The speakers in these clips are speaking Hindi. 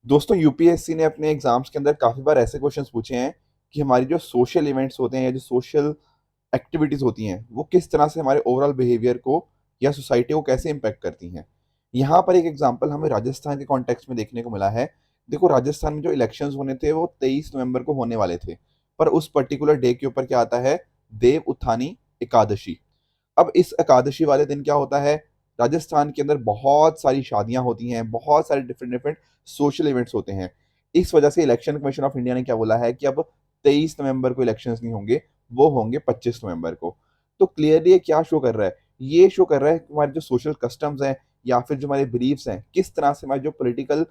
दोस्तों यूपीएससी ने अपने एग्जाम्स के अंदर काफी बार ऐसे क्वेश्चंस पूछे हैं कि हमारी जो सोशल इवेंट्स होते हैं या जो सोशल एक्टिविटीज होती हैं वो किस तरह से हमारे ओवरऑल बिहेवियर को या सोसाइटी को कैसे इम्पेक्ट करती हैं। यहाँ पर एक एग्जांपल हमें राजस्थान के कॉन्टेक्स्ट में देखने को मिला है। देखो, राजस्थान में जो इलेक्शंस होने थे वो 23 नवंबर को होने वाले थे, पर उस पर्टिकुलर डे के ऊपर क्या आता है, देव उत्थानी एकादशी। अब इस एकादशी वाले दिन क्या होता है, राजस्थान के अंदर बहुत सारी शादियां होती हैं, बहुत सारे डिफरेंट डिफरेंट सोशल इवेंट्स होते हैं। इस वजह से इलेक्शन कमीशन ऑफ इंडिया ने क्या बोला है कि अब 23 नवंबर को इलेक्शंस नहीं होंगे, वो होंगे 25 नवंबर को। तो क्लियरली ये क्या शो कर रहा है, ये शो कर रहा है कि हमारे जो सोशल कस्टम्स हैं या फिर जो हमारे बिलीव्स हैं, किस तरह से हमारे जो पॉलिटिकल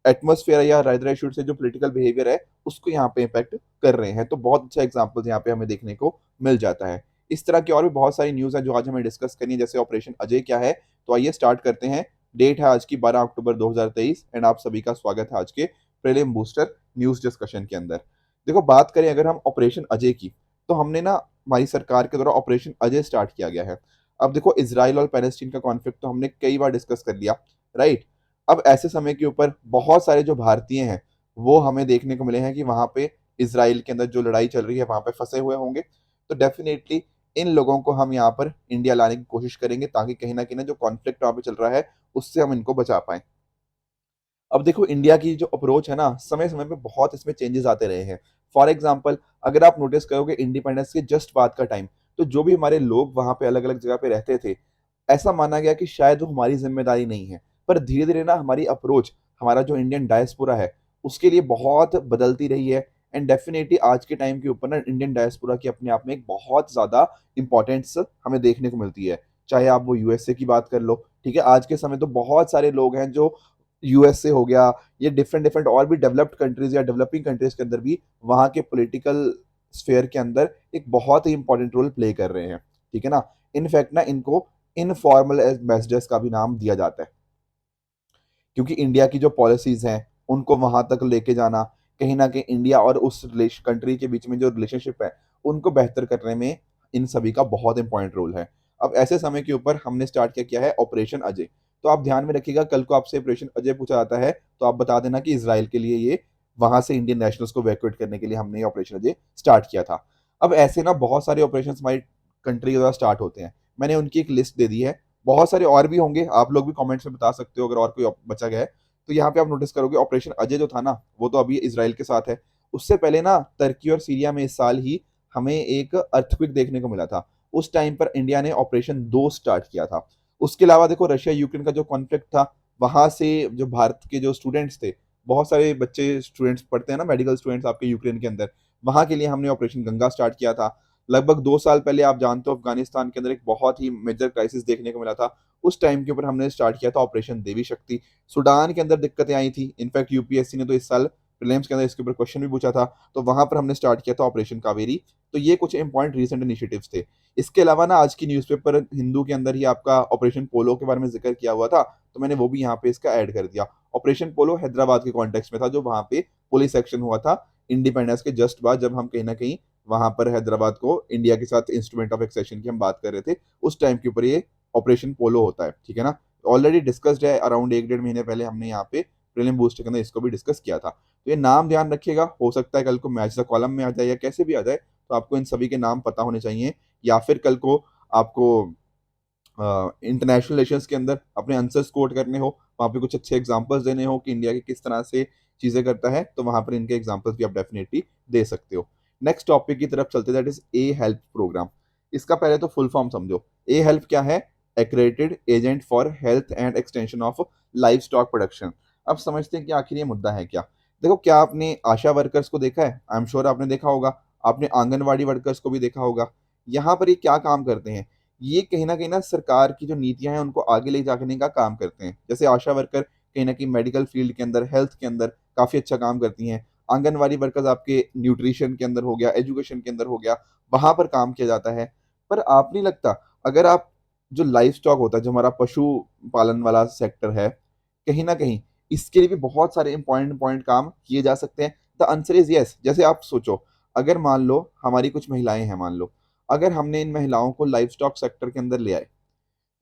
एटमोसफेयर या रादर शुड से जो पॉलिटिकल बिहेवियर है उसको यहाँ पे इम्पैक्ट कर रहे हैं। तो बहुत अच्छा एग्जांपल्स यहाँ पे हमें देखने को मिल जाता है। इस तरह की और भी बहुत सारी न्यूज़ है जो आज हमें डिस्कस करनी है, जैसे ऑपरेशन अजय क्या है। तो आइए स्टार्ट करते हैं। डेट है आज की 12 अक्टूबर 2023 एंड आप सभी का स्वागत है आज के प्रीलिम बूस्टर न्यूज़ डिस्कशन के अंदर। देखो, बात करें अगर हम ऑपरेशन अजय की, तो हमने ना हमारी सरकार के द्वारा ऑपरेशन अजय स्टार्ट किया गया है। अब देखो, इसराइल और पैलेस्टीन का कॉन्फ्लिक्ट तो हमने कई बार डिस्कस कर लिया, राइट। अब ऐसे समय के ऊपर बहुत सारे जो भारतीय हैं वो हमें देखने को मिले हैं कि वहां पे इसराइल के अंदर जो लड़ाई चल रही है वहां पे फंसे हुए होंगे। तो डेफिनेटली इन लोगों को हम यहाँ पर इंडिया लाने की कोशिश करेंगे ताकि कहीं ना कहीं जो कॉन्फ्लिक्ट वहां पे चल रहा है उससे हम इनको बचा पाए। अब देखो, इंडिया की जो अप्रोच है ना, समय समय पे बहुत इसमें चेंजेस आते रहे हैं। फॉर एग्जाम्पल, अगर आप नोटिस करोगे इंडिपेंडेंस के जस्ट बाद का टाइम, तो जो भी हमारे लोग वहां पे अलग अलग जगह पे रहते थे, ऐसा माना गया कि शायद वो हमारी जिम्मेदारी नहीं है। पर धीरे धीरे ना हमारी अप्रोच, हमारा जो इंडियन डायस्पोरा है उसके लिए बहुत बदलती रही है। एंड डेफिनेटली आज के टाइम के ऊपर ना इंडियन डायस्पोरा की अपने आप में एक बहुत ज्यादा इंपॉर्टेंस हमें देखने को मिलती है। चाहे आप वो यूएसए की बात कर लो, ठीक है, आज के समय तो बहुत सारे लोग हैं जो यूएसए हो गया, ये डिफरेंट डिफरेंट और भी डेवलप्ड कंट्रीज या डेवलपिंग कंट्रीज के अंदर भी वहाँ के पॉलिटिकल स्फेयर के अंदर एक बहुत ही इंपॉर्टेंट रोल प्ले कर रहे हैं, ठीक है ना। इनफैक्ट ना इनको इनफॉर्मल एम्बेसडर्स का भी नाम दिया जाता है, क्योंकि इंडिया की जो पॉलिसीज हैं उनको वहां तक लेके जाना, कहीं ना कहीं इंडिया और उस कंट्री के बीच में जो रिलेशनशिप है उनको बेहतर करने में इन सभी का बहुत इंपॉर्टेंट रोल है। अब ऐसे समय के ऊपर हमने स्टार्ट क्या किया है, ऑपरेशन अजय। तो आप ध्यान में रखिएगा, कल को आपसे ऑपरेशन अजय पूछा जाता है तो आप बता देना कि इसराइल के लिए ये, वहां से इंडियन नेशनल्स को वैक्यूएट करने के लिए हमने ये ऑपरेशन अजय स्टार्ट किया था। अब ऐसे ना बहुत सारे ऑपरेशन हमारी कंट्री के द्वारा स्टार्ट होते हैं, मैंने उनकी एक लिस्ट दे दी है। बहुत सारे और भी होंगे, आप लोग भी कमेंट्स में बता सकते हो अगर और कोई बचा गया है। तो यहाँ पे आप नोटिस करोगे ऑपरेशन अजय जो था ना, वो तो अभी इसराइल के साथ है। उससे पहले ना टर्की और सीरिया में इस साल ही हमें एक अर्थक्वेक देखने को मिला था। उस टाइम पर इंडिया ने ऑपरेशन 2 स्टार्ट किया था। उसके अलावा देखो, रशिया यूक्रेन का जो कॉन्फ्लिक्ट था, वहां से जो भारत के जो स्टूडेंट्स थे, बहुत सारे बच्चे स्टूडेंट्स पढ़ते हैं ना, मेडिकल स्टूडेंट्स आपके यूक्रेन के अंदर, वहां के लिए हमने ऑपरेशन गंगा स्टार्ट किया था। लगभग 2 साल पहले आप जानते हो अफगानिस्तान के अंदर एक बहुत ही मेजर क्राइसिस देखने को मिला था। उस टाइम के ऊपर हमने स्टार्ट किया था ऑपरेशन देवी शक्ति। सुडान के अंदर दिक्कतें आई थी, इनफैक्ट यूपीएससी ने तो इस साल प्रीलिम्स के अंदर इसके ऊपर क्वेश्चन भी पूछा था, तो वहां पर हमने स्टार्ट किया था ऑपरेशन कावेरी। तो ये कुछ इंपॉर्टेंट रिसेंट इनिशिएटिव्स थे। इसके अलावा ना आज की न्यूज़पेपर हिंदू के अंदर ही आपका ऑपरेशन पोलो के बारे में जिक्र किया हुआ था, तो मैंने वो भी यहाँ पे इसका ऐड कर दिया। ऑपरेशन पोलो हैदराबाद के कॉन्टेक्स्ट में था, जो वहां पे पुलिस एक्शन हुआ था इंडिपेंडेंस के जस्ट बाद, जब हम कहीं ना कहीं वहां पर हैदराबाद को इंडिया के साथ इंस्ट्रूमेंट ऑफ एक्सेशन की हम बात कर रहे थे, उस टाइम के ऊपर ये ऑपरेशन पोलो होता है, ठीक है ना। ऑलरेडी डिस्कस्ड है, अराउंड 1 डेढ़ महीने पहले हमने यहाँ पे प्रीलिम बूस्टर के अंदर इसको भी डिस्कस किया था। तो ये नाम ध्यान रखिएगा, हो सकता है कल को मैच द कॉलम में आ जाए या कैसे भी आ जाए, तो आपको इन सभी के नाम पता होने चाहिए। या फिर कल को आपको इंटरनेशनल रिलेशंस के अंदर अपने आंसर्स कोट करने हो, वहाँ पे कुछ अच्छे एग्जांपल्स देने हो कि इंडिया की किस तरह से चीजें करता है, तो वहां पर इनके एग्जांपल्स भी आप डेफिनेटली दे सकते हो। नेक्स्ट टॉपिक की तरफ चलते, that is a help program. इसका पहले तो फुल फॉर्म समझो। ए हेल्प क्या है, accredited agent for health and extension of live stock production. अब समझते हैं कि आखिर ये मुद्दा है क्या। देखो, क्या आपने आशा वर्कर्स को देखा है, आई एम श्योर आपने देखा होगा। आपने आंगनवाड़ी वर्कर्स को भी देखा होगा। यहाँ पर ये क्या काम करते हैं, ये कहीं ना सरकार की जो नीतियां हैं उनको आगे ले जाने का काम करते हैं। जैसे आशा वर्कर कहीं ना कहीं मेडिकल फील्ड के अंदर, हेल्थ के अंदर काफी अच्छा काम करती हैं। आंगनवाड़ी वर्कर्स आपके न्यूट्रिशन के अंदर हो गया, एजुकेशन के अंदर हो गया, वहां पर काम किया जाता है। पर आप नहीं लगता, अगर आप जो लाइफ स्टॉक होता है, जो हमारा पशु पालन वाला सेक्टर है, कहीं ना कहीं इसके लिए भी बहुत सारे इंपॉर्टेंट इंपॉर्टेंट काम किए जा सकते हैं। The answer is yes. जैसे आप सोचो, अगर मान लो हमारी कुछ महिलाएं हैं, मान लो अगर हमने इन महिलाओं को लाइव स्टॉक सेक्टर के अंदर ले आए,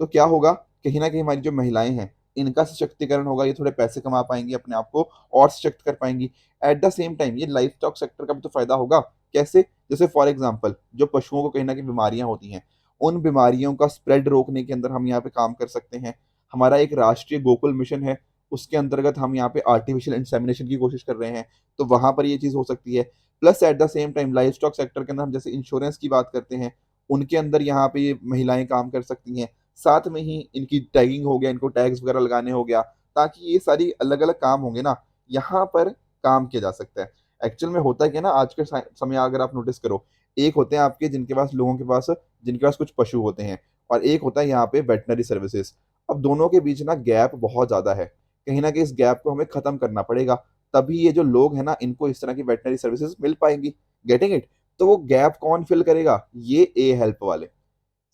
तो क्या होगा, कहीं ना कहीं हमारी जो महिलाएं हैं इनका सशक्तिकरण होगा, ये थोड़े पैसे कमा पाएंगी, अपने आप को और सशक्त कर पाएंगी। एट द सेम टाइम ये लाइफ स्टॉक सेक्टर का भी तो फायदा होगा। कैसे? जैसे फॉर एग्जाम्पल जो पशुओं को कहीं ना कहीं बीमारियां होती हैं, उन बीमारियों का स्प्रेड रोकने के अंदर हम यहाँ पे काम कर सकते हैं। हमारा एक राष्ट्रीय गोकुल मिशन है, उसके अंतर्गत हम यहाँ पे आर्टिफिशियल इंसेमिनेशन की कोशिश कर रहे हैं, तो वहां पर ये चीज हो सकती है। Plus at the same time life stock sector के अंदर हम जैसे इंश्योरेंस की बात करते हैं, उनके अंदर यहाँ पे ये महिलाएं काम कर सकती हैं। साथ में ही इनकी टैगिंग हो गया, इनको टैग्स वगैरह लगाने हो गया, ताकि ये सारी अलग अलग काम होंगे ना, यहाँ पर काम किया जा सकता है। एक्चुअल में होता है क्या ना, आज के समय अगर आप नोटिस करो, एक होते हैं आपके जिनके पास लोगों के पास जिनके पास कुछ पशु होते हैं, और एक होता है यहाँ पे वेटनरी सर्विसेज। अब दोनों के बीच ना गैप बहुत ज्यादा है, कहीं ना कहीं इस गैप को हमें खत्म करना पड़ेगा, तभी ये जो लोग हैं ना इनको इस तरह की वेटनरी सर्विसेज मिल पाएंगी। Getting it? तो वो गैप कौन फिल करेगा? ये ए हेल्प वाले।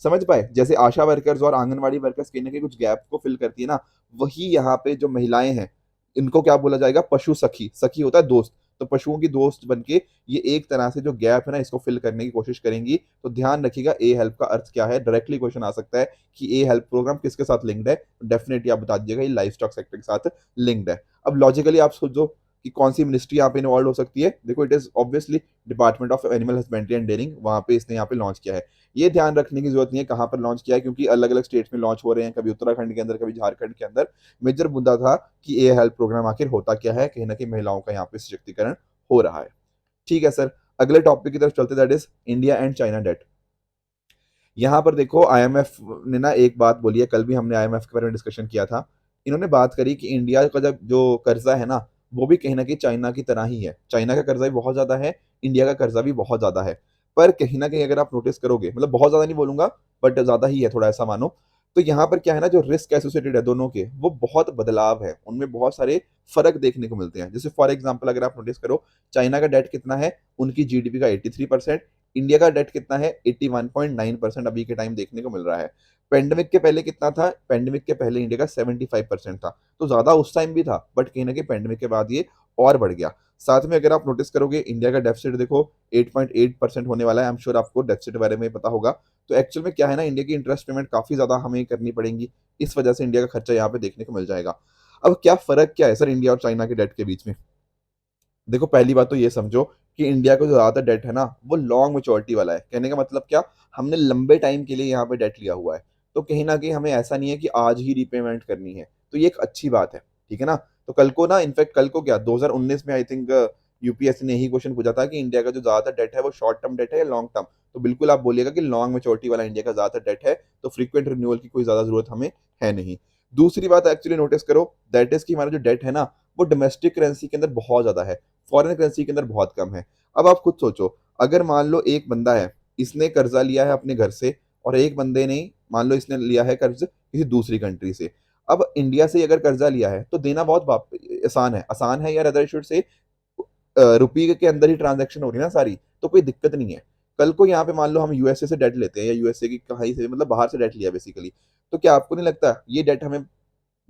समझ पाए? जैसे आशा वर्कर्स और आंगनवाड़ी वर्कर्स कहीं ना कहीं कुछ गैप को फिल करती है ना, वही यहाँ पे जो महिलाएं हैं, इनको क्या बोला जाएगा? पशु सखी। सखी होता है दोस्त, तो पशुओं की दोस्त बनके ये एक तरह से जो गैप है ना इसको फिल करने की कोशिश करेंगी। तो ध्यान रखिएगा ए हेल्प का अर्थ क्या है। डायरेक्टली क्वेश्चन आ सकता है कि ए हेल्प प्रोग्राम किसके साथ लिंक्ड है। डेफिनेटली आप बता दीजिएगा ये लाइफ स्टॉक सेक्टर के साथ लिंक्ड है। अब लॉजिकली आप सोचो कि कौन सी मिनिस्ट्री यहाँ पे इन्वॉल्व हो सकती है। देखो, it is obviously department of animal husbandry and dairying, वहां पे इसने यहाँ पे लॉन्च किया है। ये ध्यान रखने की जरूरत नहीं है कहाँ पर लॉन्च किया है, क्योंकि अलग अलग स्टेट्स में लॉन्च हो रहे हैं, कभी उत्तराखंड के अंदर, कभी झारखंड के अंदर। मेजर मुद्दा था कि ए हेल्थ प्रोग्राम आखिर होता क्या है, कहीं ना कहीं महिलाओं का यहाँ पे सशक्तिकरण हो रहा है। ठीक है सर, अगले टॉपिक की तरफ चलते, that is India and China date. यहाँ पर देखो, आईएमएफ ने ना एक बात बोली है, कल भी हमने आईएमएफ के बारे में डिस्कशन किया था। इन्होंने बात करी कि इंडिया का जब जो कर्जा है ना, वो भी कहीं ना कहीं चाइना की तरह ही है। चाइना का कर्जा भी बहुत ज्यादा है, इंडिया का कर्जा भी बहुत ज्यादा है। पर कहीं ना कहीं अगर आप नोटिस करोगे, मतलब बहुत ज्यादा नहीं बोलूंगा, बट ज्यादा ही है, थोड़ा ऐसा मानो। तो यहाँ पर क्या है ना, जो रिस्क एसोसिएटेड है दोनों के, वो बहुत बदलाव है, उनमें बहुत सारे फर्क देखने को मिलते हैं। जैसे फॉर एग्जाम्पल अगर आप नोटिस करो, चाइना का डेट कितना है? उनकी जीडीपी का 83%। इंडिया का डेट कितना है? 81.9% अभी के टाइम देखने को मिल रहा है। पेंडेमिक के पहले कितना था? पेंडेमिक के पहले इंडिया का 75% था, तो ज्यादा उस टाइम भी था, बट कहीं ना कहीं पेंडेमिक के बाद ये और बढ़ गया। साथ में अगर आप नोटिस करोगे, इंडिया का डेफिसिट देखो 8.8% होने वाला है। आई एम श्योर आपको डेफिसिट के बारे में पता होगा। तो एक्चुअल में क्या है ना, इंडिया की इंटरेस्ट पेमेंट काफी ज्यादा हमें करनी पड़ेगी, इस वजह से इंडिया का खर्चा यहाँ पे देखने को मिल जाएगा। अब क्या फर्क क्या है सर इंडिया और चाइना के डेट के बीच में? देखो, पहली बात तो ये समझो कि इंडिया का जो ज्यादा डेट है ना, वो लॉन्ग मेच्योरिटी वाला है। कहने का मतलब क्या? हमने लंबे टाइम के लिए यहाँ पे डेट लिया हुआ है, तो कहीं ना कहीं हमें ऐसा नहीं है कि आज ही रिपेमेंट करनी है, तो ये एक अच्छी बात है। ठीक है ना? तो कल को ना, इनफैक्ट कल को क्या, 2019 में आई थिंक यूपीएससी ने यही क्वेश्चन पूछा था कि इंडिया का जो ज्यादा डेट है वो शॉर्ट टर्म डेट है या लॉन्ग टर्म। तो बिल्कुल आप बोलिएगा कि लॉन्ग मेच्योरिटी वाला इंडिया का ज्यादा डेट है, तो फ्रीक्वेंट रिन्यूअल की कोई ज्यादा जरूरत हमें है नहीं। दूसरी बात एक्चुअली नोटिस करो, दैट इज कि हमारा जो डेट है ना, वो डोमेस्टिक करेंसी के अंदर बहुत ज्यादा है, फॉरेन करेंसी के अंदर बहुत कम है। अब आप खुद सोचो, अगर मान लो एक बंदा है, इसने कर्जा लिया है अपने घर से, और एक बंदे ने मान लो इसने लिया है कर्ज किसी दूसरी कंट्री से। अब इंडिया से अगर कर्जा लिया है तो देना बहुत आसान है। आसान है यार, अदर शुड से रुपये के अंदर ही ट्रांजैक्शन हो रही है ना सारी, तो कोई दिक्कत नहीं है। कल को यहाँ पे मान लो हम यूएसए से डेट लेते हैं, या यूएसए की कहीं से, मतलब बाहर से डेट लिया बेसिकली, तो क्या आपको नहीं लगता ये डेट हमें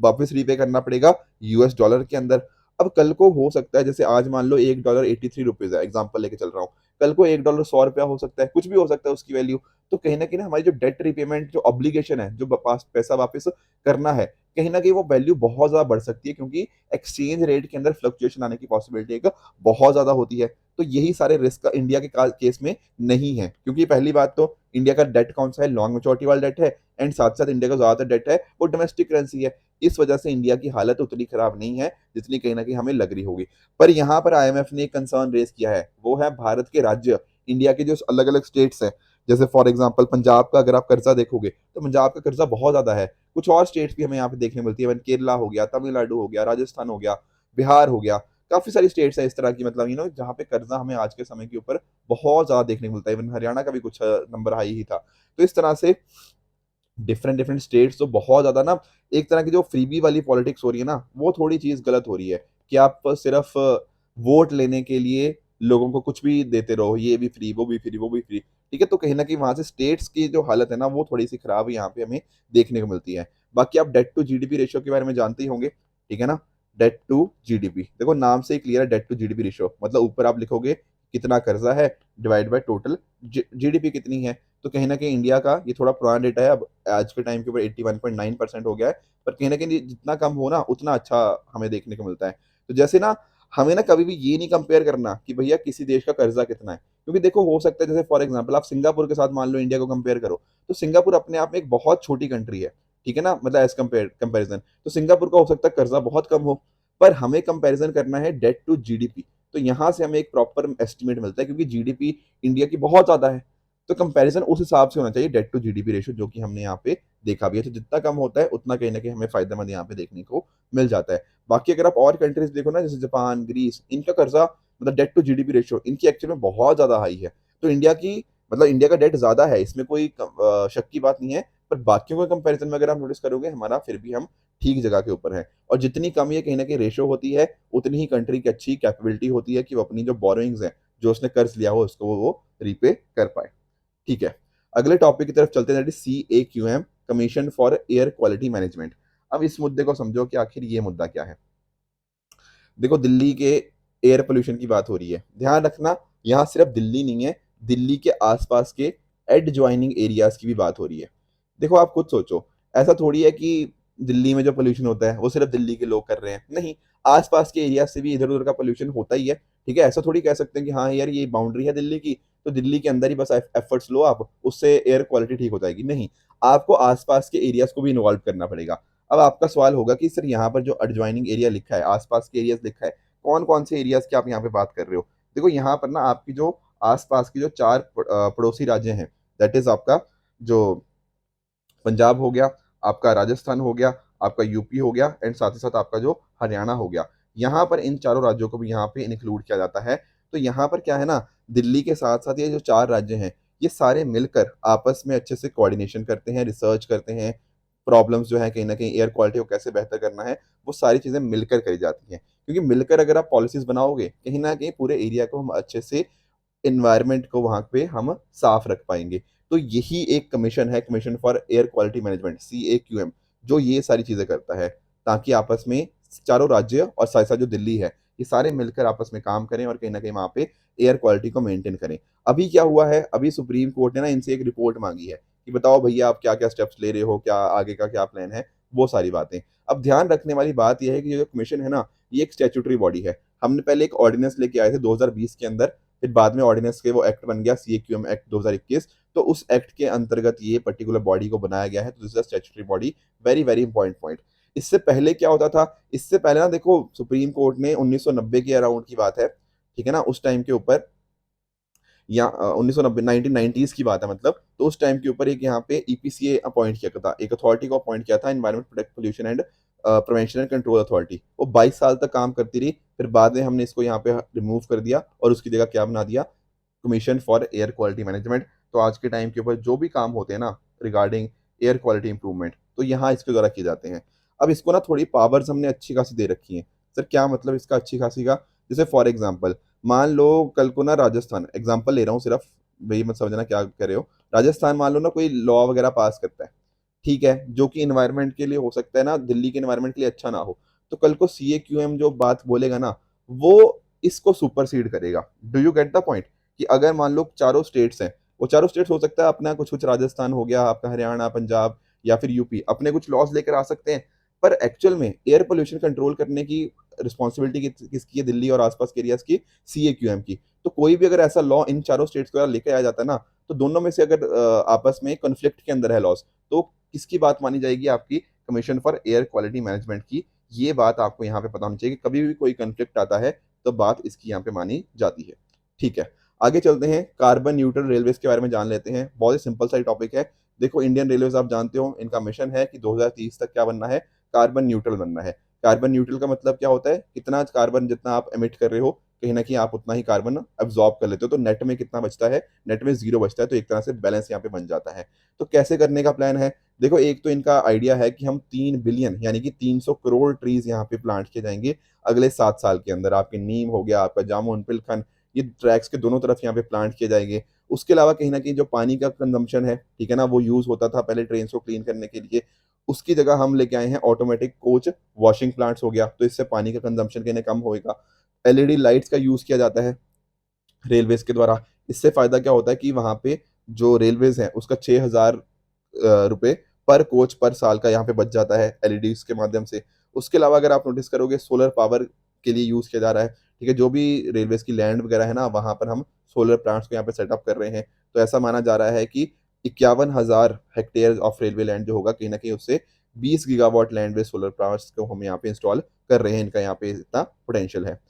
वापस रीपे करना पड़ेगा यूएस डॉलर के अंदर? अब कल को हो सकता है, जैसे आज मान लो $1 83 है, एग्जांपल लेके चल रहा हूँ, कल को $1 100 हो सकता है, कुछ भी हो सकता है उसकी वैल्यू। तो कहीं ना कहीं ना हमारी जो डेट रिपेमेंट जो ऑब्लिगेशन है, जो पास पैसा वापस करना है, कहीं ना कहीं वो वैल्यू बहुत ज्यादा बढ़ सकती है, क्योंकि एक्सचेंज रेट के अंदर फ्लक्चुएशन आने की पॉसिबिलिटी एक बहुत ज्यादा होती है। तो यही सारे रिस्क इंडिया के केस में नहीं है, क्योंकि पहली बात तो इंडिया का डेट कौन सा है? लॉन्ग मेच्योरिटी वाला डेट है, एंड साथ साथ इंडिया का ज्यादातर डेट है वो डोमेस्टिक करेंसी है। इस वजह से इंडिया की हालत उतनी खराब नहीं है जितनी कहीं ना कहीं हमें लग रही होगी। पर यहाँ पर आईएमएफ ने एक कंसर्न रेज किया है, वो है भारत के राज्य, इंडिया के जो अलग अलग स्टेट्स हैं। जैसे फॉर एग्जांपल पंजाब का अगर आप कर्जा देखोगे, तो पंजाब का कर्जा बहुत ज्यादा है। कुछ और स्टेट्स भी हमें यहाँ पे देखने मिलती है, केरला हो गया, तमिलनाडु हो गया, राजस्थान हो गया, बिहार हो गया। काफी सारी स्टेट्स है इस तरह की, मतलब जहाँ पे कर्जा हमें आज के समय के ऊपर बहुत ज्यादा देखने को मिलता है। इवन हरियाणा का भी कुछ नंबर हाई ही था। तो इस तरह से डिफरेंट डिफरेंट स्टेट्स तो बहुत ज्यादा ना, एक तरह की जो फ्रीबी वाली पॉलिटिक्स हो रही है ना, वो थोड़ी चीज गलत हो रही है कि आप सिर्फ वोट लेने के लिए लोगों को कुछ भी देते रहो, ये भी फ्री, वो भी फ्री, वो भी फ्री। ठीक है, तो कहीं ना कहीं वहां से स्टेट्स की जो हालत है ना, वो थोड़ी सी खराब यहाँ पे हमें देखने को मिलती है। बाकी आप डेट टू जीडीपी रेशियो के बारे में जानते ही होंगे। ठीक है ना? डेट टू जीडीपी, देखो नाम से ही क्लियर है, डेट टू जीडीपी रेशियो मतलब ऊपर आप लिखोगे कितना कर्जा है डिवाइड बाय टोटल जीडीपी कितनी है। तो कहीं ना कहीं इंडिया का ये थोड़ा पुराना डेटा है, अब आज के टाइम के ऊपर 81.9% हो गया है, पर कहीं ना कहीं जितना कम हो ना उतना अच्छा हमें देखने को मिलता है। तो जैसे ना हमें ना कभी भी ये नहीं कंपेयर करना कि भैया किसी देश का कर्जा कितना है, क्योंकि देखो हो सकता है जैसे फॉर एग्जांपल आप सिंगापुर के साथ मान लो इंडिया को कंपेयर करो, तो सिंगापुर अपने आप में एक बहुत छोटी कंट्री है, ठीक है ना, मतलब एज कंपेरिजन तो सिंगापुर का हो सकता है कर्जा बहुत कम हो, पर हमें कंपैरिजन करना है डेट टू जीडीपी। तो यहां से हमें एक प्रॉपर एस्टिमेट मिलता है, क्योंकि जीडीपी इंडिया की बहुत ज्यादा है, तो कंपैरिजन उस हिसाब से होना चाहिए डेट टू जीडीपी रेशियो, जो कि हमने यहाँ पे देखा भी है। तो जितना कम होता है उतना कहीं ना कहीं हमें फायदेमंद यहाँ पे देखने को मिल जाता है। बाकी अगर आप और कंट्रीज देखो ना, जैसे जापान, ग्रीस, इनका कर्जा मतलब डेट टू जीडीपी रेशियो इनकी एक्चुअल में बहुत ज्यादा हाई है। तो इंडिया की मतलब इंडिया का डेट ज्यादा है, इसमें कोई शक की बात नहीं है, पर बाकियों के कंपैरिजन में अगर आप नोटिस करोगे हमारा फिर भी हम ठीक जगह के ऊपर है। और जितनी कम ये कहीं ना कहीं रेशियो होती है, उतनी ही कंट्री की अच्छी कैपेबिलिटी होती है कि वो अपनी जो बोरोइंग्स हैं, जो उसने कर्ज लिया हो, उसको वो रीपे कर पाए। ठीक है, अगले टॉपिक की तरफ चलते हैं, that is CAQM, commission for air quality management. अब इस मुद्दे को समझो कि आखिर ये मुद्दा क्या है। देखो दिल्ली के एयर पोल्यूशन की बात हो रही है, ध्यान रखना यहाँ सिर्फ दिल्ली नहीं है, दिल्ली के आसपास के एडजॉइनिंग एरियाज की भी बात हो रही है। देखो आप खुद सोचो, ऐसा थोड़ी है कि दिल्ली में जो पोल्यूशन होता है वो सिर्फ दिल्ली के लोग कर रहे हैं, नहीं, आसपास के एरिया से भी इधर उधर का पोल्यूशन होता ही है। ठीक है, ऐसा थोड़ी कह सकते हैं कि हाँ यार ये बाउंड्री है दिल्ली की, तो दिल्ली के अंदर ही बस एफर्ट्स लो आप, उससे एयर क्वालिटी ठीक हो जाएगी, नहीं, आपको आसपास के एरियाज को भी इन्वॉल्व करना पड़ेगा। अब आपका सवाल होगा कि सर यहाँ पर जो एडजॉइनिंग एरिया लिखा है, आसपास के एरियाज लिखा है, कौन कौन से एरियाज की आप यहाँ पे बात कर रहे हो। देखो यहाँ पर ना आपकी जो आसपास की जो चार पड़ोसी राज्य हैं, दैट इज आपका जो पंजाब हो गया, आपका राजस्थान हो गया, आपका यूपी हो गया, एंड साथ ही साथ आपका जो हरियाणा हो गया, यहाँ पर इन चारों राज्यों को भी यहाँ पे इंक्लूड किया जाता है। तो यहाँ पर क्या है ना, दिल्ली के साथ साथ ये जो चार राज्य हैं, ये सारे मिलकर आपस में अच्छे से कोऑर्डिनेशन करते हैं, रिसर्च करते हैं, प्रॉब्लम्स जो है कहीं ना कहीं एयर क्वालिटी को कैसे बेहतर करना है, वो सारी चीजें मिलकर करी जाती हैं। क्योंकि मिलकर अगर आप पॉलिसीज बनाओगे, कहीं ना कहीं पूरे एरिया को हम अच्छे से इन्वायरमेंट को वहां पे हम साफ रख पाएंगे। तो यही एक कमीशन है, commission for air quality management, CAQM, जो ये सारी चीजें करता है, ताकि आपस में चारों राज्य और साथ साथ जो दिल्ली है, ये सारे मिलकर आपस में काम करें और कहीं ना कहीं वहां पे एयर क्वालिटी को मेंटेन करें। अभी क्या हुआ है, अभी सुप्रीम कोर्ट ने ना इनसे एक रिपोर्ट मांगी है कि बताओ भैया आप क्या क्या स्टेप्स ले रहे हो, क्या आगे का क्या प्लान है, वो सारी बातें। अब ध्यान रखने वाली बात यह है कि ये जो कमीशन है ना, ये एक स्टेचुटरी बॉडी है। हमने पहले एक ऑर्डिनेंस लेके आए थे 2020 के अंदर, फिर बाद में ऑर्डिनेंस के वो एक्ट बन गया, CAQM एक्ट 2021। तो उस एक्ट के अंतर्गत ये पर्टिकुलर बॉडी को बनाया गया है, तो this is statutory body. Very very important point. इससे पहले क्या होता था, इससे पहले ना देखो सुप्रीम कोर्ट ने 1990 के अराउंड की बात है, ठीक है ना, उस टाइम के ऊपर, या 1990 1990s की बात है मतलब, तो उस टाइम के ऊपर एक यहाँ पे EPCA अपॉइंट किया था, एक अथॉरिटी को अपॉइंट किया था, environment protect pollution and prevention and control authority. वो 22 साल तक काम करती रही, फिर बाद में हमने इसको यहाँ पे रिमूव कर दिया और उसकी जगह क्या बना दिया, commission for air quality management. तो आज के टाइम के ऊपर जो भी काम होते हैं ना रिगार्डिंग एयर क्वालिटी इंप्रूवमेंट, तो यहाँ इसके द्वारा किए जाते हैं। अब इसको ना थोड़ी पावर्स हमने अच्छी खासी दे रखी हैं। सर क्या मतलब इसका अच्छी खासी का, जैसे फॉर एग्जांपल मान लो कल को ना राजस्थान, एग्जांपल ले रहा हूँ सिर्फ, भाई मत समझना क्या कर रहे हो, राजस्थान मान लो ना कोई लॉ वगैरह पास करता है, ठीक है, जो कि इन्वायरमेंट के लिए हो सकता है ना, दिल्ली के इन्वायरमेंट के लिए अच्छा ना हो, तो कल को CAQM जो बात बोलेगा ना, वो इसको सुपरसीड करेगा। Do you get the point, कि अगर मान लो चारों स्टेट्स हैं, वो चारों स्टेट्स हो सकता है अपना कुछ कुछ, राजस्थान हो गया आपका, हरियाणा, पंजाब या फिर यूपी, अपने कुछ लॉज लेकर आ सकते हैं, पर एक्चुअल में एयर पोल्यूशन कंट्रोल करने की रिस्पॉन्सिबिलिटी किसकी है, दिल्ली और आसपास के एरियाज की, CAQM की। तो कोई भी अगर ऐसा लॉ इन चारों स्टेट्स को लेकर आया जाता है ना, तो दोनों में से अगर आपस में कॉन्फ्लिक्ट के अंदर है लॉस, तो किसकी बात मानी जाएगी, आपकी commission for air quality management की। ये बात आपको यहाँ पे पता होनी चाहिए कि कभी भी कोई कॉन्फ्लिक्ट आता है तो बात इसकी यहाँ पे मानी जाती है। ठीक है, आगे चलते हैं, कार्बन न्यूट्रल रेलवेज के बारे में जान लेते हैं। बहुत ही सिंपल सा टॉपिक है। देखो इंडियन रेलवेज आप जानते हो, इनका मिशन है कि 2030 तक क्या बनना है, कार्बन न्यूट्रल बनना है। कार्बन न्यूट्रल का मतलब क्या होता है, कितना कार्बन जितना आप एमिट कर रहे हो, कहीं ना कहीं आप उतना ही कार्बन अब्जॉर्ब कर लेते हो, तो नेट में कितना बचता है, नेट में जीरो बचता है, तो एक तरह से बैलेंस यहाँ पे बन जाता है। तो कैसे करने का प्लान है, देखो एक तो इनका आइडिया है कि हम 3 बिलियन यानी कि 300 करोड़ ट्रीज यहाँ पे प्लांट किए जाएंगे अगले 7 साल के अंदर। आपके नीम हो गया, आपका जामुन, पिलखन, ये ट्रैक्स के दोनों तरफ यहाँ पे प्लांट किए जाएंगे। उसके अलावा कहीं ना कहीं जो पानी का कंजम्पशन है, ठीक है ना, वो यूज होता था पहले ट्रेन को क्लीन करने के लिए, उसकी जगह हम लेके आए हैं ऑटोमेटिक कोच वॉशिंग प्लांट्स हो गया, तो इससे पानी का कंजम्पशन कहीं कम होएगा। LED लाइट्स का यूज किया जाता रेलवेज़ के द्वारा। इससे फ़ायदा क्या होता है कि वहाँ पे जो रेलवेज़ हैं उसका 6,000 रुपए पर कोच पर साल का यहाँ पे बच जाता है एलईडीज़ के माध्यम से। उसके अलावा अगर आप नोटिस करोगे सोलर पावर के लिए यूज़ किया जा रहा है, ठीक है? जो भी रेलवेज़ की लैंड वगैरह है ना, वहाँ पर हम सोलर प्लांट्स को यहाँ पे सेटअप कर रहे हैं। तो ऐसा माना जा रहा है कि 51,000 हेक्टेयर ऑफ रेलवे लैंड जो होगा कहीं न कहीं उससे 20 gigawatt land based solar plants को हम यहाँ पे इंस्टॉल कर रहे हैं। इनका यहाँ पे इतना पोटेंशियल है।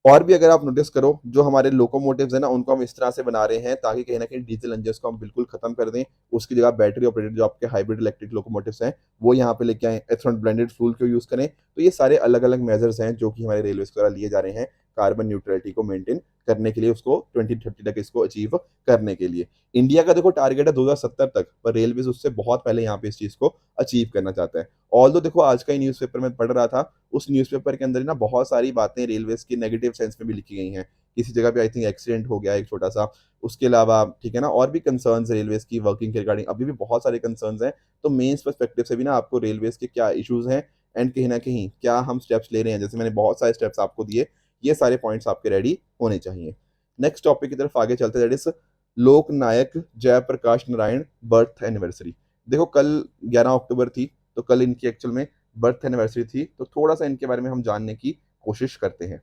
और भी अगर आप नोटिस करो, जो हमारे लोकोमोटिव्स हैं ना, उनको हम इस तरह से बना रहे हैं ताकि कहीं न कहीं डीज़ल इंजन्स को हम बिल्कुल खत्म कर दें। उसकी जगह बैटरी ऑपरेटेड जो आपके हाइब्रिड इलेक्ट्रिक लोकोमोटिव्स हैं, वो यहाँ पे लेके आएँ, एथनॉल ब्लेंडेड फ्यूल को यूज़ करें। तो ये सारे अलग-अलग मेजर्स हैं जो कि हमारे रेलवेज़ द्वारा लिए जा रहे हैं, कार्बन न्यूट्रैलिटी को मेंटेन करने के लिए, उसको 2030 तक इसको अचीव करने के लिए। इंडिया का देखो टारगेट है 2070 तक, पर रेलवेज़ उससे बहुत पहले यहाँ पे इस चीज़ को अचीव करना चाहता है। ऑल्दो देखो आज का ही न्यूज़पेपर में पढ़ रहा था, उस न्यूज़पेपर के अंदर ना बहुत सारी बातें रेलवेज़ की नेगेटिव सेंस में भी लिखी गई हैं। किसी जगह पे आई थिंक एक्सीडेंट हो गया एक छोटा-सा, उसके अलावा ठीक है ना, और भी कंसर्न्स रेलवेज़ की वर्किंग के रिगार्डिंग अभी भी बहुत सारे कंसर्न्स हैं। तो मेंस पर्सपेक्टिव से भी ना आपको रेलवेज़ के क्या इश्यूज़ हैं एंड कहीं न कहीं क्या हम स्टेप्स ले रहे हैं, जैसे मैंने बहुत सारे स्टेप्स आपको दिए, ये सारे पॉइंट्स आपके रेडी होने चाहिए। नेक्स्ट टॉपिक की तरफ आगे चलते हैं, that is Loknayak Jayaprakash Narayan birth anniversary. देखो कल 11 अक्टूबर थी, तो कल इनकी एक्चुअल में बर्थ एनिवर्सरी थी, तो थोड़ा-सा इनके बारे में हम जानने की कोशिश करते हैं।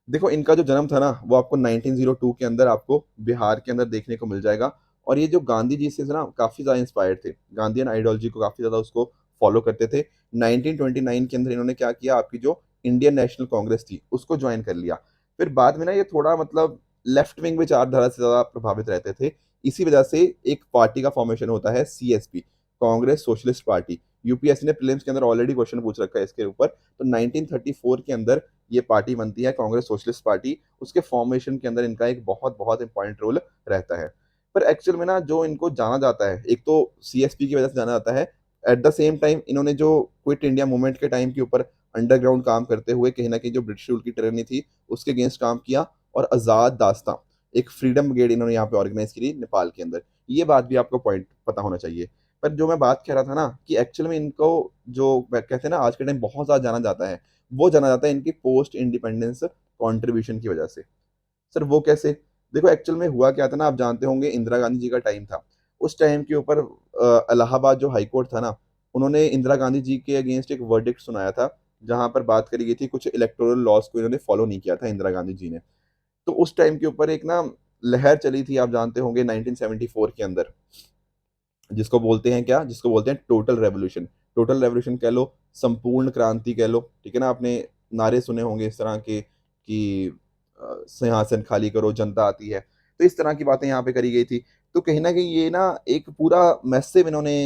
देखो इनका जो जन्म था ना, वो आपको 1902 के अंदर आपको बिहार के अंदर देखने को मिल जाएगा और ये जो गांधी जी से ना काफ़ी ज़्यादा इंस्पायर्ड थे। गांधीयन आइडियोलॉजी को काफ़ी ज़्यादा उसको फॉलो करते थे। 1929 के अंदर इन्होंने क्या किया, आपकी जो इंडियन नेशनल कांग्रेस थी, उसको जॉइन कर लिया। फिर बाद में ना ये थोड़ा मतलब लेफ्ट विंग विचारधारा से ज़्यादा प्रभावित रहते थे। इसी वजह से एक पार्टी का फॉर्मेशन होता है CSP, Congress socialist party. UPSC ने प्रीलिम्स के अंदर ऑलरेडी क्वेश्चन पूछ रखा है इसके ऊपर। तो 1934 के अंदर ये पार्टी बनती है कांग्रेस सोशलिस्ट पार्टी, उसके फॉर्मेशन के अंदर इनका एक बहुत-बहुत इंपॉर्टेंट रोल रहता है। पर एक्चुअल में ना जो इनको जाना जाता है, एक तो सीएसपी की वजह से जाना जाता है, एट द सेम टाइम इन्होंने जो क्विट इंडिया मूवमेंट के टाइम के ऊपर अंडरग्राउंड काम करते हुए कहीं न कहीं जो ब्रिटिश रूल की tyranny थी, उसके अगेंस्ट काम किया और आज़ाद दास्तां, एक फ्रीडम ब्रिगेड इन्होंने यहाँ पे ऑर्गेनाइज़ करी नेपाल के अंदर। ये बात भी आपको पॉइंट पता होना चाहिए। पर जो मैं बात कह रहा था ना कि एक्चुअल में इनको जो कहते हैं ना आज के टाइम बहुत ज़्यादा जाना जाता है, वो जाना जाता है इनकी पोस्ट इंडिपेंडेंस कंट्रीब्यूशन की वजह से। सर वो कैसे? देखो एक्चुअल में हुआ क्या था ना, आप जानते होंगे इंदिरा गांधी जी का टाइम था। उस टाइम के ऊपर इलाहाबाद जो हाई कोर्ट था ना, उन्होंने इंदिरा गांधी जी के अगेंस्ट एक वर्डिक्ट सुनाया था, जहाँ पर बात करी गई थी कुछ इलेक्टोरल लॉज़ को इन्होंने फॉलो नहीं किया था इंदिरा गांधी जी ने। तो उस टाइम के ऊपर एक ना लहर चली थी, आप जानते होंगे 1974 के अंदर, जिसको बोलते हैं क्या? जिसको बोलते हैं टोटल रेवोल्यूशन। टोटल रेवोल्यूशन कह लो, संपूर्ण क्रांति कह लो, ठीक है ना? आपने नारे सुने होंगे इस तरह के कि सिंहासन खाली करो, जनता आती है। तो इस तरह की बातें यहाँ पे करी गई थी। तो कहीं न कहीं ये ना एक पूरा मैसिव इन्होंने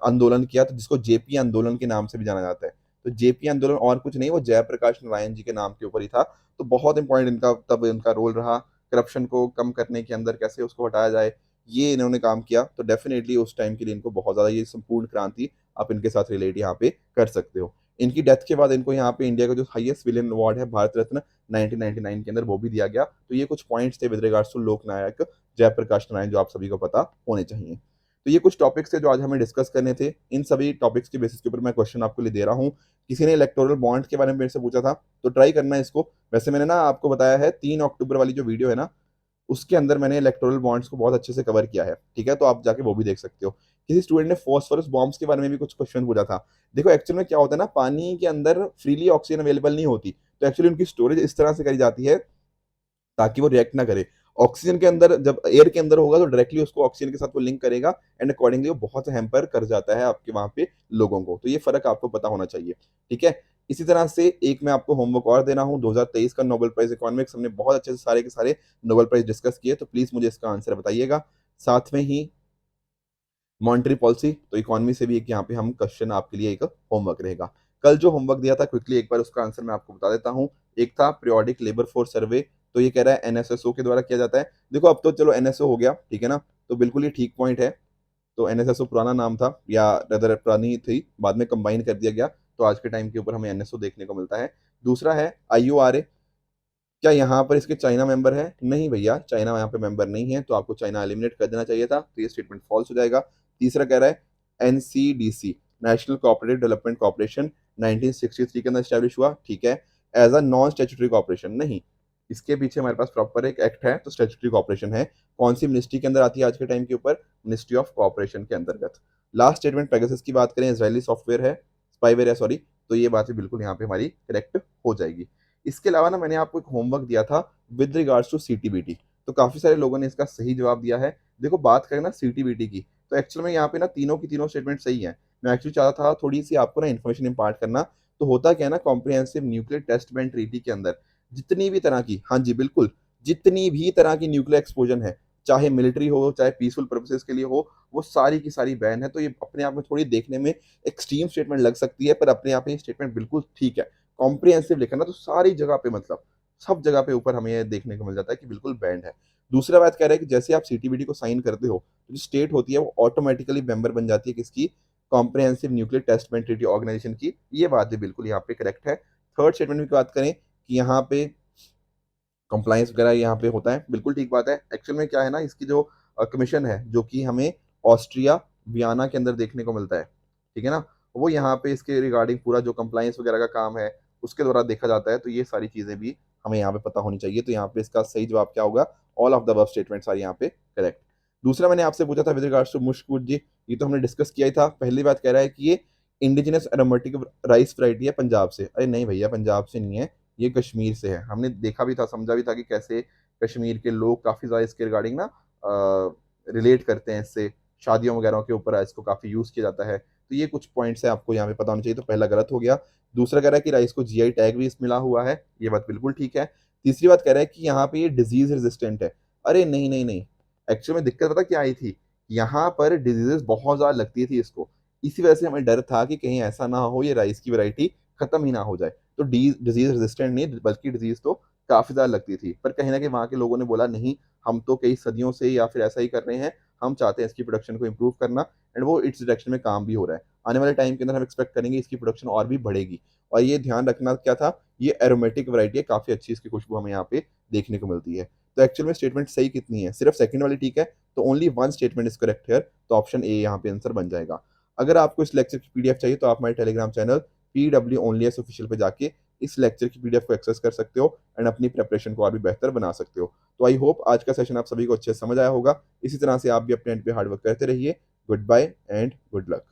आंदोलन किया था, जिसको जेपी आंदोलन के नाम से भी जाना जाता है। तो जेपी आंदोलन और कुछ नहीं, वो जयप्रकाश नारायण जी के नाम के ऊपर ही था। तो बहुत इम्पोर्टेंट इनका तब इनका रोल रहा, करप्शन को कम करने के अंदर कैसे उसको हटाया जाए, ये इन्होंने काम किया। तो डेफ़िनेटली उस टाइम के लिए इनको बहुत ज़्यादा ये संपूर्ण क्रांति आप इनके साथ रिलेट यहाँ पे कर सकते हो। इनकी डेथ के बाद इनको यहाँ पे इंडिया का जो हाईएस्ट सिविलियन अवार्ड है भारत रत्न 1999 के अंदर वो भी दिया गया। तो ये कुछ पॉइंट्स थे विद रिगार्ड्स टू लोकनायक जयप्रकाश नारायण जो आप सभी को पता होने चाहिए। तो ये कुछ टॉपिक्स थे जो आज हमें डिस्कस करने थे। इन सभी टॉपिक्स के बेसिस के ऊपर मैं क्वेश्चन आपके लिए दे रहा हूँ। किसी ने इलेक्टोरल बॉन्ड के बारे में मेरे से पूछा था, तो ट्राई करना इसको। वैसे मैंने ना आपको बताया है 3 अक्टूबर वाली जो वीडियो है ना, उसके अंदर मैंने इलेक्टोरल बॉन्ड्स को बहुत अच्छे से कवर किया है, ठीक है? तो आप जाके वो भी देख सकते हो। किसी स्टूडेंट ने फास्फोरस बॉम्ब्स के बारे में भी कुछ क्वेश्चन पूछा था। देखो एक्चुअल में क्या होता है ना, पानी के अंदर फ्रीली ऑक्सीजन अवेलेबल नहीं होती, तो एक्चुअली उनकी स्टोरेज इस तरह से करी जाती है ताकि वो रिएक्ट ना करे। ऑक्सीजन के अंदर जब एयर के अंदर होगा तो डायरेक्टली उसको ऑक्सीजन के साथ वो लिंक करेगा एंड अकॉर्डिंगली वो बहुत हैम्पर कर जाता है आपके वहाँ पे लोगों को। तो ये फ़र्क आपको पता होना चाहिए, ठीक है? इसी तरह से एक मैं आपको होमवर्क और दे रहा हूँ, 2023 का नोबेल प्राइज़ इकोनॉमिक्स हमने बहुत अच्छे से सारे के सारे नोबेल प्राइज़ डिस्कस किए, तो प्लीज़ मुझे इसका आंसर बताइएगा। साथ में ही मॉनेटरी पॉलिसी, तो इकोनॉमी से भी एक यहाँ पे हम क्वेश्चन आपके लिए एक होमवर्क रहेगा। कल जो होमवर्क दिया था क्विकली एक बार उसका आंसर मैं आपको बता देता हूँ। एक था पीरियोडिक लेबर फोर्स सर्वे, तो ये कह रहा है एनएसएसओ के द्वारा किया जाता है। देखो अब तो चलो एनएसओ हो गया, ठीक है ना? तो बिल्कुल ये ठीक पॉइंट है। तो एनएसएसओ पुराना नाम था या रादर पुरानी थी, बाद में कंबाइन कर दिया गया। तो आज के टाइम के ऊपर हमें एनएसओ देखने को मिलता है। दूसरा है आईयूआरए, क्या यहाँ पर इसके चाइना मेंबर है? नहीं भैया, चाइना यहाँ पे मेंबर नहीं है, तो आपको चाइना एलिमिनेट कर देना चाहिए था, तो ये स्टेटमेंट फॉल्स हो जाएगा। तीसरा कह रहा है NCDC, national cooperative development corporation 1963 के अंदर स्टैब्लिश हुआ, ठीक है। As a non statutory corporation नहीं, इसके पीछे हमारे पास प्रॉपर एक एक्ट है, तो स्टैट्यूटरी कोऑपरेशन है। कौन सी मिनिस्ट्री के अंदर आती है आज के टाइम के ऊपर? मिनिस्ट्री ऑफ कोऑपरेशन के अंतर्गत। लास्ट स्टेटमेंट पेगासस की बात करें, इजरायली सॉफ्टवेयर है, स्पाईवेयर है सॉरी, तो ये बात भी बिल्कुल यहाँ पे हमारी करेक्ट हो जाएगी। इसके अलावा ना मैंने आपको एक होमवर्क दिया था विद रिगार्ड्स टू सीटीबीटी, तो काफी सारे लोगों ने इसका सही जवाब दिया है। देखो बात करें ना सीटीबीटी की, तो एक्चुअल में यहाँ पे ना तीनों की तीनों स्टेटमेंट सही है। मैं एक्चुअली चाहता था थोड़ी सी आपको ना इन्फॉर्मेशन इंपार्ट करना। तो होता क्या है ना, comprehensive nuclear test ban treaty के अंदर जितनी भी तरह की, हाँ जी बिल्कुल, जितनी भी तरह की न्यूक्लियर एक्सप्लोजन है, चाहे मिलिट्री हो चाहे पीसफुल पर्पसेस के लिए हो, वो सारी की सारी बैन है। तो ये अपने आप में थोड़ी देखने में एक्सट्रीम स्टेटमेंट लग सकती है, पर अपने आप में ये स्टेटमेंट बिल्कुल ठीक है। कॉम्प्रिहेंसिव लिखा ना, तो सारी जगह पे मतलब सब जगह पे ऊपर हमें ये देखने को मिल जाता है कि बिल्कुल बैंड है। दूसरा बात कह रहा है कि जैसे आप सीटीबीटी को साइन करते हो, तो जो स्टेट होती है वो ऑटोमेटिकली मेंबर बन जाती है किसकी? Comprehensive nuclear test ban treaty organisation की। ये बात भी बिल्कुल यहाँ पे करेक्ट है। थर्ड स्टेटमेंट की बात करें कि यहाँ पे कंप्लायंस वगैरह यहाँ पे होता है, बिल्कुल ठीक बात है। एक्चुअल में क्या है ना, इसकी जो कमीशन है जो कि हमें ऑस्ट्रिया वियना के अंदर देखने को मिलता है, ठीक है ना, वो यहाँ पे इसके रिगार्डिंग पूरा जो कंप्लायंस वगैरह का काम है उसके द्वारा देखा जाता है। तो ये सारी चीज़ें भी हमें यहाँ पे पता होनी चाहिए। तो यहाँ पे इसका सही जवाब क्या होगा? All of the above statements are यहाँ पे करेक्ट। दूसरा मैंने आपसे पूछा था विद रिगार्ड्स टू मुश्क जी, ये तो हमने डिस्कस किया ही था। पहली बात कह रहा है कि ये इंडिजिनस एरोमेटिक राइस वैरायटी है पंजाब से। अरे नहीं भैया, पंजाब से नहीं है, ये कश्मीर से है। हमने देखा भी था, समझा भी था कि कैसे कश्मीर के लोग काफ़ी ज़्यादा इसके रिगार्डिंग ना रिलेट करते हैं इससे, शादियों वगैरह के ऊपर इसको काफ़ी यूज़ किया जाता है। तो ये कुछ पॉइंट्स है आपको यहाँ पे पता होना चाहिए। तो पहला गलत हो गया। दूसरा कह रहा है कि राइस को जीआई टैग भी इस मिला हुआ है, ये बात बिल्कुल ठीक है। तीसरी बात कह रहा है कि यहाँ पे ये डिजीज रेजिस्टेंट है। अरे नहीं नहीं नहीं, एक्चुअली में दिक्कत पता क्या आई थी, यहाँ पर डिजीजेस बहुत ज़्यादा लगती थी इसको। इसी वजह से हमें डर था कि कहीं ऐसा ना हो ये राइस की वैरायटी खत्म ही ना हो जाए। तो डिजीज रेजिस्टेंट नहीं, बल्कि डिजीज तो काफ़ी ज़्यादा लगती थी। पर कहीं ना कहीं वहाँ के लोगों ने बोला नहीं, हम तो कई सदियों से या फिर ऐसा ही कर रहे हैं, हम चाहते हैं इसकी प्रोडक्शन को इम्प्रूव करना, एंड वो इट्स डायरेक्शन में काम भी हो रहा है। आने वाले टाइम के अंदर हम एक्सपेक्ट करेंगे इसकी प्रोडक्शन और भी बढ़ेगी। और ये ध्यान रखना क्या था, ये एरोमेटिक वैरायटी है, काफ़ी अच्छी इसकी खुशबू हमें यहाँ पे देखने को मिलती है। तो एक्चुअल में स्टेटमेंट सही कितनी है? सिर्फ सेकंड वाली ठीक है, तो only one statement is correct here, तो ऑप्शन ए यहाँ पे आंसर बन जाएगा। अगर आपको इस लेक्चर की पीडीएफ चाहिए तो आप हमारे Telegram channel PW only S official पे जाके इस लेक्चर की पीडीएफ को एक्सेस कर सकते हो एंड अपनी प्रेपरेशन को और भी बेहतर बना सकते हो। तो आई होप आज का सेशन आप सभी को अच्छे से समझ आया होगा। इसी तरह से आप भी अपने एंड पे हार्डवर्क करते रहिए। Good bye and good luck.